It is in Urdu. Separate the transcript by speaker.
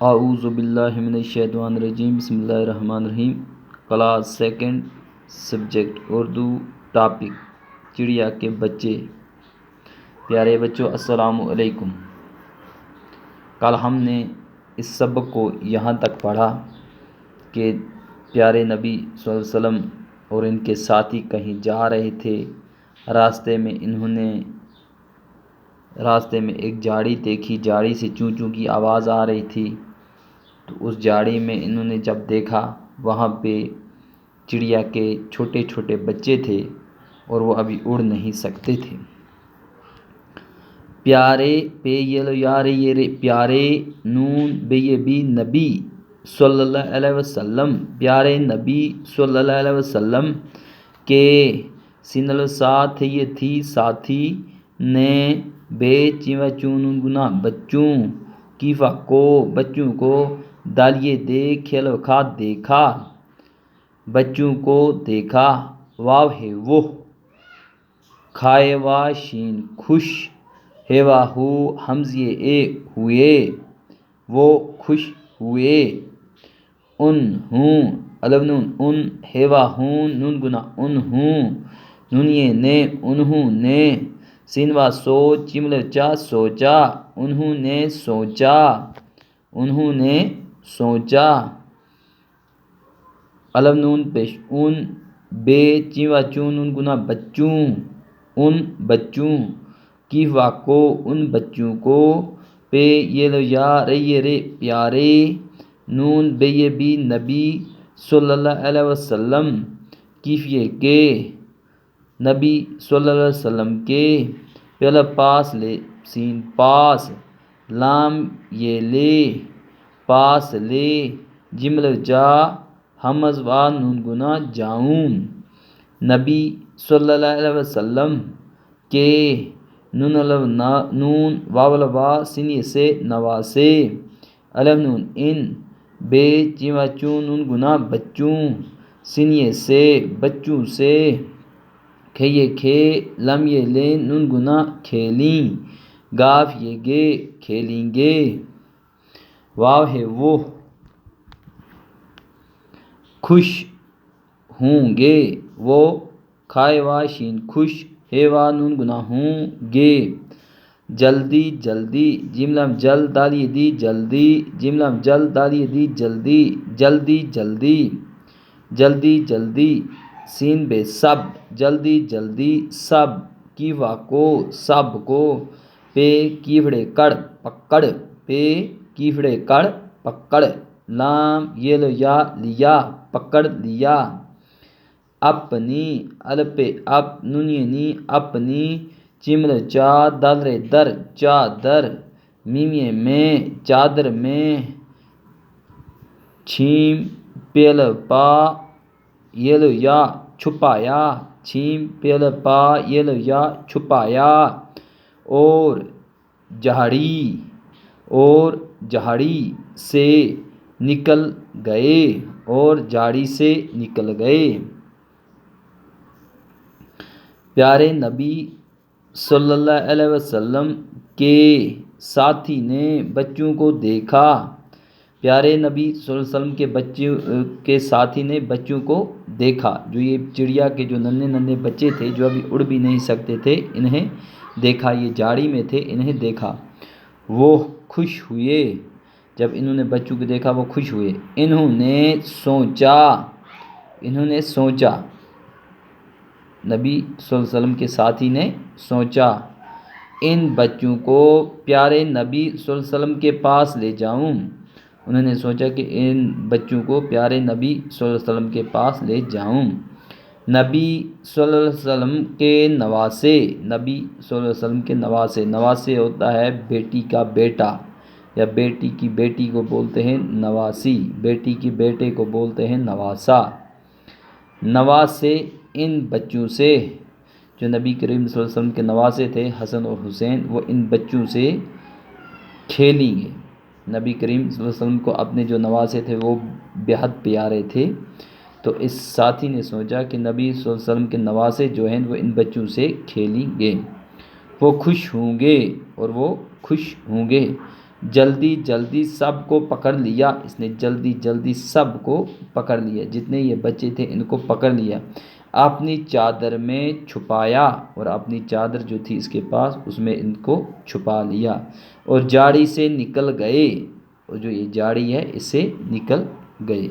Speaker 1: اعوذ باللہ من الشیطان الرجیم، بسم اللہ الرحمن الرحیم۔ Class second, subject Urdu, topic چڑیا کے بچے۔ پیارے بچوں السلام علیکم۔ کل ہم نے اس سبق کو یہاں تک پڑھا کہ پیارے نبی صلی اللہ علیہ وسلم اور ان کے ساتھی کہیں جا رہے تھے۔ راستے میں ایک جھاڑی دیکھی، جھاڑی سے چوں چوں کی آواز آ رہی تھی۔ تو اس جھاڑی میں انہوں نے جب دیکھا، وہاں پہ چڑیا کے چھوٹے چھوٹے بچے تھے اور وہ ابھی اڑ نہیں سکتے تھے۔ پیارے پے یہ یار یہ پیارے نون بے یہ بھی نبی صلی اللہ علیہ وسلم، پیارے نبی صلی اللہ علیہ وسلم کے سنل ساتھ یہ تھی ساتھی نے بے چیوا چون گنا بچوں کیفا کو بچوں کو دالیے دے کھیل کھا دیکھا، بچوں کو دیکھا۔ واو ہے وہ، کھائے وا شین خوش ہے وا ہو حمزے اے ہوئے، وہ خوش ہوئے۔ انہوں الف نون ان ہے وا ہون نون گنا انہوں نونیے نے انہوں نے سین وا سو چمل چا سوچا انہوں نے سوچا انہوں نے سوچا۔ الف نون پیش ان بے چیوا چون ان گنا بچوں ان بچوں کیفا کو ان بچوں کو پے یہ لو یا رے رے پیارے نون بے یہ بھی نبی صلی اللہ علیہ وسلم کیفیے کے نبی صلی اللہ علیہ وسلم کے پہلا پاس لے سین پاس لام یہ لے پاس لے جمل جا حمز و نون گنا جاؤں، نبی صلی اللہ علیہ وسلم کے نون الف نون واو وا سنی سے نواسے الف نون ان بے چیوا چون نون گنا بچوں سنیے سے بچوں سے کھیے کھے لم یہ لے نون گنا کھیلیں گاف یہ گے کھیلیں گے۔ واو ہے وہ، خوش ہوں گے وہ، کھائے وا شین خوش ہے وا نون گنا ہوں گے۔ جلدی جلدی جملم جل دالی دی جلدی جملم جل دالی دی جلدی جلدی جلدی جلدی جلدی سین بے سب جلدی جلدی سب کیوا کو سب کو پے کیفڑے کڑ پکڑ پے کیفڑے کڑ پکڑ لام یہ لو یا لیا پکڑ لیا۔ اپنی الف پہ اپ نونی نی اپنی چمل چا دل در چادر میمیے میں چادر میں چھیم پیل پا یلو یا چھپایا چھیم پیل پا یلو یا چھپایا۔ اور جھاڑی سے نکل گئے اور جھاڑی سے نکل گئے۔ پیارے نبی صلی اللہ علیہ وسلم کے ساتھی نے بچوں کو دیکھا، پیارے نبی صلی اللہ علیہ وسلم کے ساتھی نے بچوں کو دیکھا، جو یہ چڑیا کے جو ننھے ننھے بچے تھے جو ابھی اڑ بھی نہیں سکتے تھے، انہیں دیکھا، یہ جھاڑی میں تھے، انہیں دیکھا۔ وہ خوش ہوئے، جب انہوں نے بچوں کو دیکھا وہ خوش ہوئے۔ انہوں نے سوچا انہوں نے سوچا نبی صلی اللہ علیہ وسلم کے ساتھی نے سوچا ان بچوں کو پیارے نبی صلی اللہ علیہ وسلم کے پاس لے جاؤں، انہوں نے سوچا کہ ان بچوں کو پیارے نبی صلی اللہ علیہ وسلم کے پاس لے جاؤں۔ نبی صلی اللہ علیہ وسلم کے نواسے، نبی صلی اللہ علیہ وسلم کے نواسے، نواسے ہوتا ہے بیٹی کا بیٹا یا بیٹی کی بیٹی کو بولتے ہیں نواسی، بیٹی کی بیٹے کو بولتے ہیں نواسا۔ نواسے ان بچوں سے، جو نبی کریم صلی اللہ علیہ وسلم کے نواسے تھے حسن اور حسین، وہ ان بچوں سے کھیلیں گے۔ نبی کریم صلی اللہ علیہ وسلم کو اپنے جو نواسے تھے وہ بے حد پیارے تھے، تو اس ساتھی نے سوچا کہ نبی صلی اللہ علیہ وسلم کے نواسے جو ہیں وہ ان بچوں سے کھیلیں گے، وہ خوش ہوں گے اور وہ خوش ہوں گے۔ جلدی جلدی سب کو پکڑ لیا، اس نے جلدی جلدی سب کو پکڑ لیا، جتنے یہ بچے تھے ان کو پکڑ لیا، اپنی چادر میں چھپایا، اور اپنی چادر جو تھی اس کے پاس اس میں ان کو چھپا لیا، اور جھاڑی سے نکل گئے، اور جو یہ جھاڑی ہے اس سے نکل گئے۔